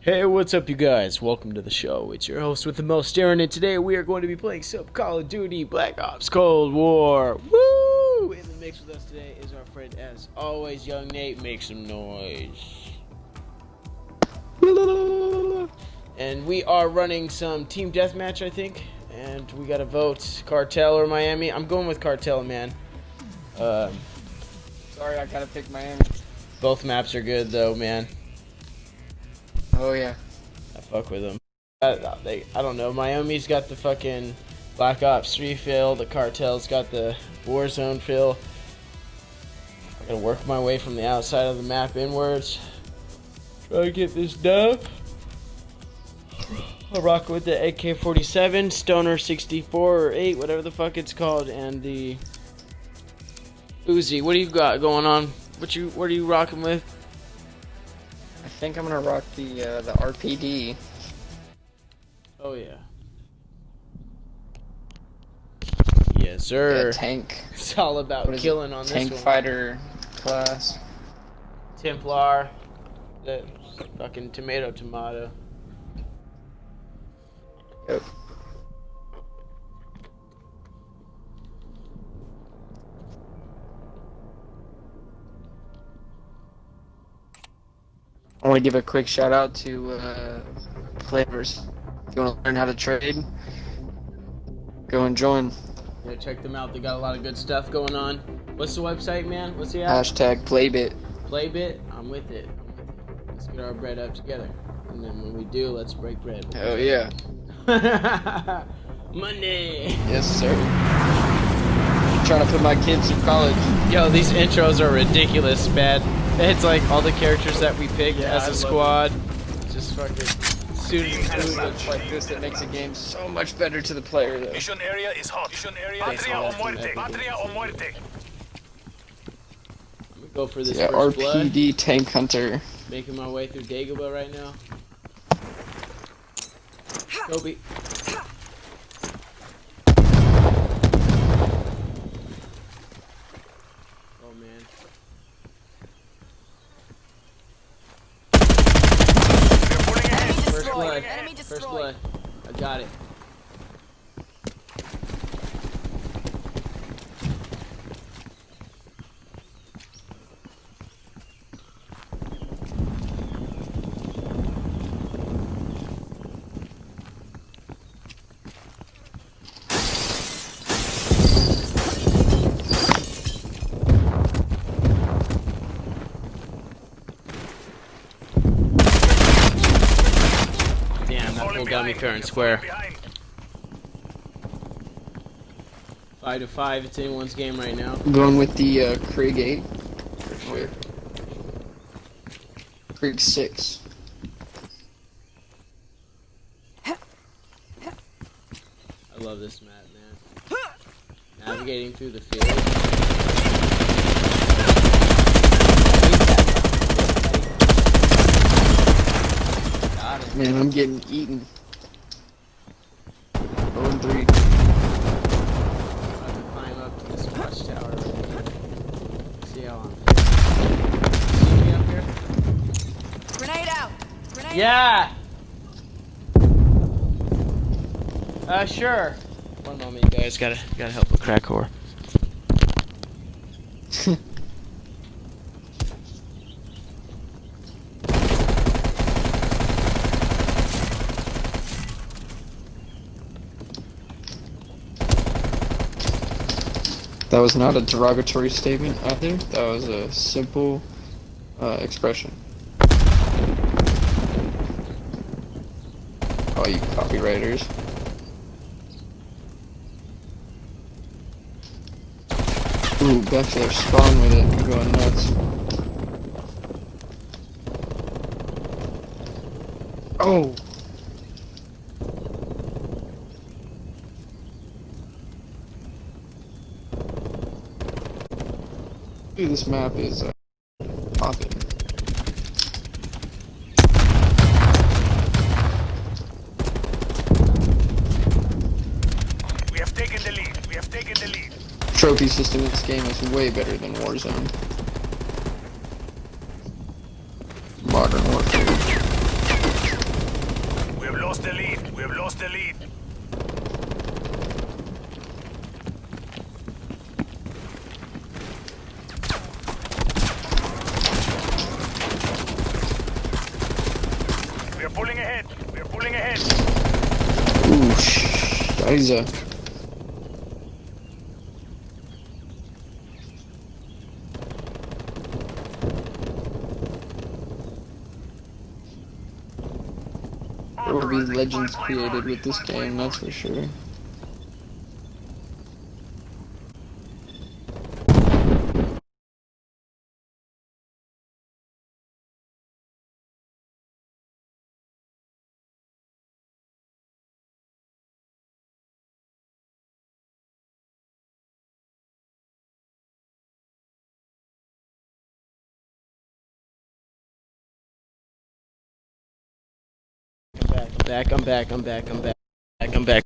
Hey, what's up, you guys? Welcome to the show. It's your host with the most, Aaron, and today we are going to be playing some Call of Duty Black Ops Cold War. Woo! In the mix with us today is our friend, as always, Young Nate. Make some noise. And we are running some team deathmatch, I think. And we got to vote Cartel or Miami. I'm going with Cartel, man. Sorry, I gotta pick Miami. Both maps are good, though, man. Oh yeah. I fuck with them. I don't know. Miami's got the fucking Black Ops 3 feel. The Cartel's got the Warzone feel. I'm gonna work my way from the outside of the map inwards. Try to get this dub. I'll rock with the AK-47, Stoner 64 or 8, whatever the fuck it's called, and the Uzi. What do you got going on? What are you rocking with? I think I'm gonna rock the RPD. Oh yeah. Yes, sir. Yeah, tank. It's all about killing on this one. Tank fighter class. Templar. The fucking tomato. Yep. I want to give a quick shout out to Flavors. If you want to learn how to trade, go and join. Yeah, check them out. They got a lot of good stuff going on. What's the website, man? What's the app? Hashtag Playbit. Playbit. I'm with it. Let's get our bread up together. And then when we do, let's break bread. Oh yeah. Monday. Yes, sir. Trying to put my kids through college. Yo, these intros are ridiculous, man. It's like all the characters that we picked as a squad. Just fucking suited. It's like this that makes the game so much better to the player, though. Mission area is hot. Mission area. Patria o muerte. Patria o muerte. I'm gonna go for this Yeah, first RPD blood. Tank Hunter. Making my way through Dagobah right now. Kobe. Oh man. We're pulling ahead. First blood. Enemy First destroyed. blood. I got it. Damn, that fool got me fair and square. Behind. 5-5, it's anyone's game right now. Going with the Krieg 8. Sure. Krieg 6. I love this map, man. Navigating through the field. Got it. Man, I'm getting eaten. 0-3. About to climb up to this watchtower right here. See how I'm feeling. See me up here? Grenade out. Grenade Yeah! Sure. One moment, you guys. Gotta help a crack whore. That was not a derogatory statement either. That was a simple expression. All you copywriters. Ooh, back to their spawn with it. I'm going nuts. Oh! Dude, this map is popping. We have taken the lead. We have taken the lead. Trophy system in this game is way better than Warzone. Modern Warfare. the lead. We are pulling ahead. We are pulling ahead. Ooh, Scheiße. There will be legends created with this game, that's for sure.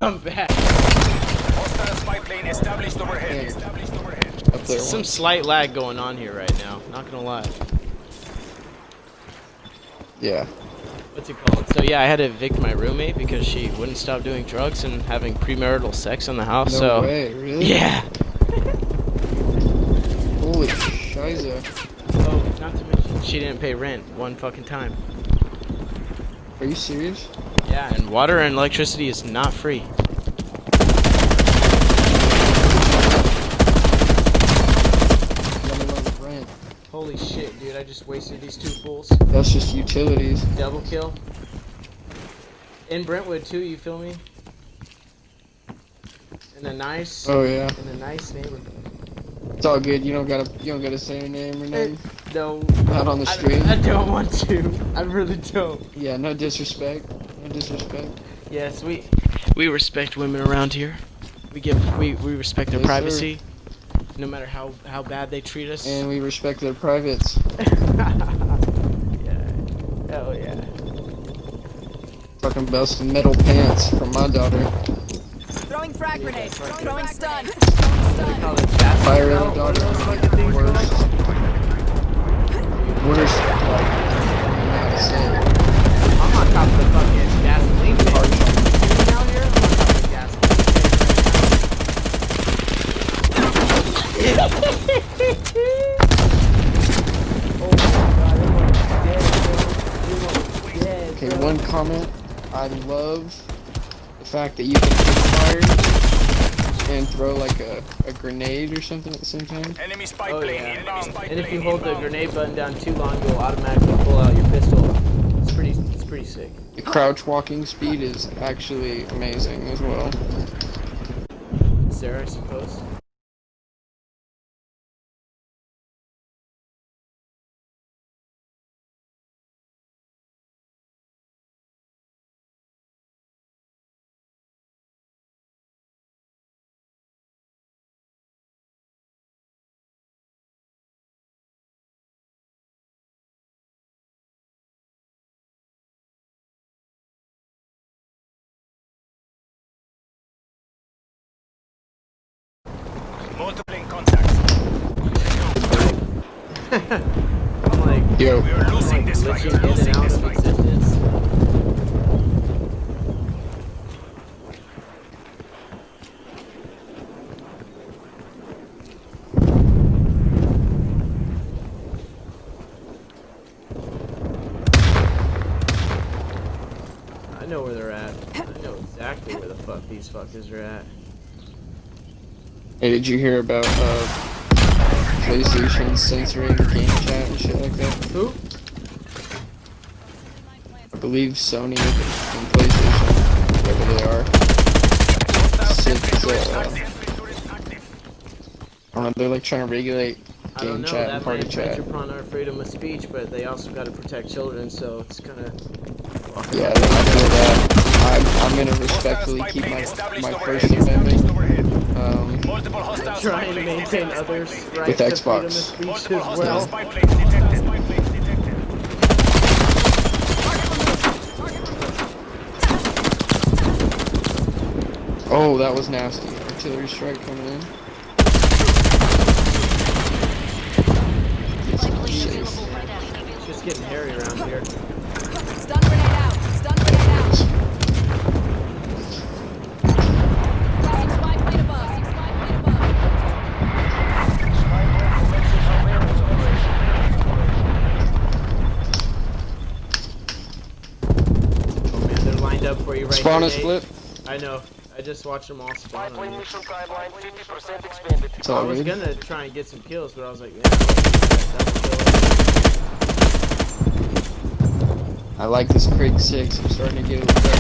I'm back. Hostile spy plane established overhead. Hey. Established overhead. Up there Some once. slight lag going on here right now. Not gonna lie. Yeah. What's it called? So yeah, I had to evict my roommate because she wouldn't stop doing drugs and having premarital sex in the house. No so way, really? yeah. Holy Scheiße. Oh, not to mention she didn't pay rent one fucking time. Are you serious? Yeah, and water and electricity is not free. Let alone rent. Holy shit, dude! I just wasted these two fools. That's just utilities. Double kill. In Brentwood too, you feel me? In a nice, Oh yeah. in a nice neighborhood. It's all good. You don't gotta say your name or nothing. No, Not on the street. I don't want to. I really don't. Yeah, no disrespect. No disrespect. Yes, we respect women around here. We respect their Yes, sir. privacy, no matter how bad they treat us. And we respect their privates. Yeah. Hell yeah. Talking about some metal pants from my daughter. Throwing frag grenade. Throwing stun. Call it fast Fire belt, at a daughter. what those fucking things Worst. called? Worst. Like, I don't know how to say it. I'm on top of the fucking gasoline tank. Down here, I'm on top of the gasoline Oh my god, I'm dead, Okay, bro. one comment. I love the fact that you can pick fire and throw like a grenade or something at the same time. Enemy spy Oh plane. yeah. Enemy spy And if you plane hold the inbound. grenade button down too long, you'll automatically pull out your pistol. It's pretty sick. The crouch walking speed is actually amazing as well. Sarah, I suppose. Multiple in contacts. I'm like, Yo, We are losing this fight. glitching in and Losing out this of fight. existence. I know where they're at. I know exactly where the fuck these fuckers are at. hey, did you hear about PlayStation censoring game chat and shit like that? Who? I believe Sony and PlayStation, whatever they are, since, I don't know, they're like trying to regulate I don't game know. chat and That party might chat. infringe upon our freedom of speech, but they also got to protect children, so it's kind of. Yeah, I feel that. I'm gonna respectfully keep my First Amendment Multiple hostile spy Trying to planes maintain detected. others' With rights to freedom of Xbox. speech Multiple as hostile well. spy planes detected. Spy planes detected. Oh, that was nasty. Artillery strike coming in. Safe. It's just getting hairy around here. Stun grenade out. Stun grenade out. you right Spawn here, is Nate. flip. I know. I just watched them all spawn on you. timeline 50% expanded. It's I all was good. gonna try and get some kills, but I was like, yeah, double kill. I like this Krig 6. I'm starting to get it better.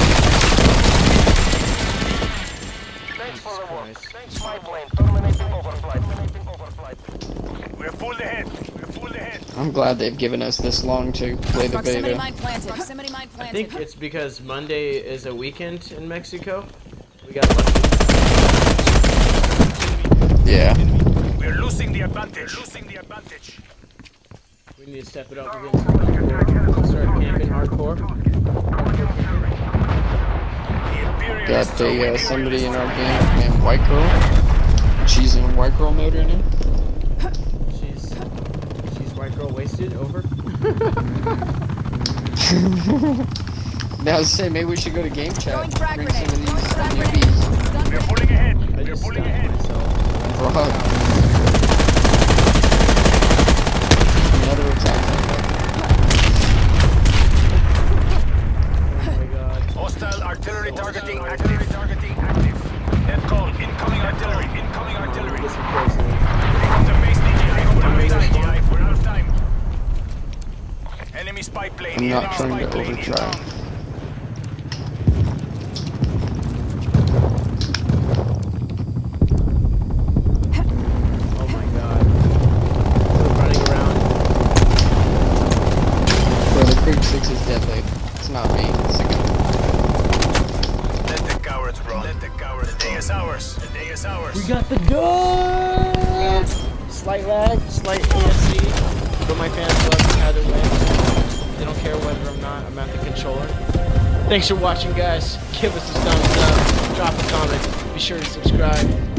Thanks for the work. Christ. Thanks, my plane. Terminating overflight. We're full ahead. We're full ahead. I'm glad they've given us this long to play the Proximity beta. mine planted. Proximity mine I planted. think it's because Monday is a weekend in Mexico. We got lucky. Yeah. We're losing the advantage. Losing the advantage. We need to step it up again. Hardcore. Start camping hardcore. The Imperial Got somebody in our game named White Girl. She's in White Girl mode right now. She's white girl wasted. Over. Now I was saying maybe we should go to game chat. Throwing frag Bring some of grenade. these Throwing frag newbies. grenade. We're pulling ahead. I We're just pulling stunned ahead. myself. Bro. Another attack. Oh my god. Hostile artillery targeting active. Net call. Incoming artillery. Incoming artillery. Get some kills in. Pick up the base DJ. We're out of time. Enemy spy plane. I'm not Enemy trying spy to plane overdrive. inbound. Oh my god. We're running around. Bro, the Krig 6 is deadly. It's not me. It's the guy. Let the cowards run. Let the cowards. The day is ours. The day is ours. We got the gun! Slight lag, slight ASC, but my fans love me either way. They don't care whether I'm not. I'm at the controller. Thanks for watching, guys. Give us a thumbs up, drop a comment, be sure to subscribe.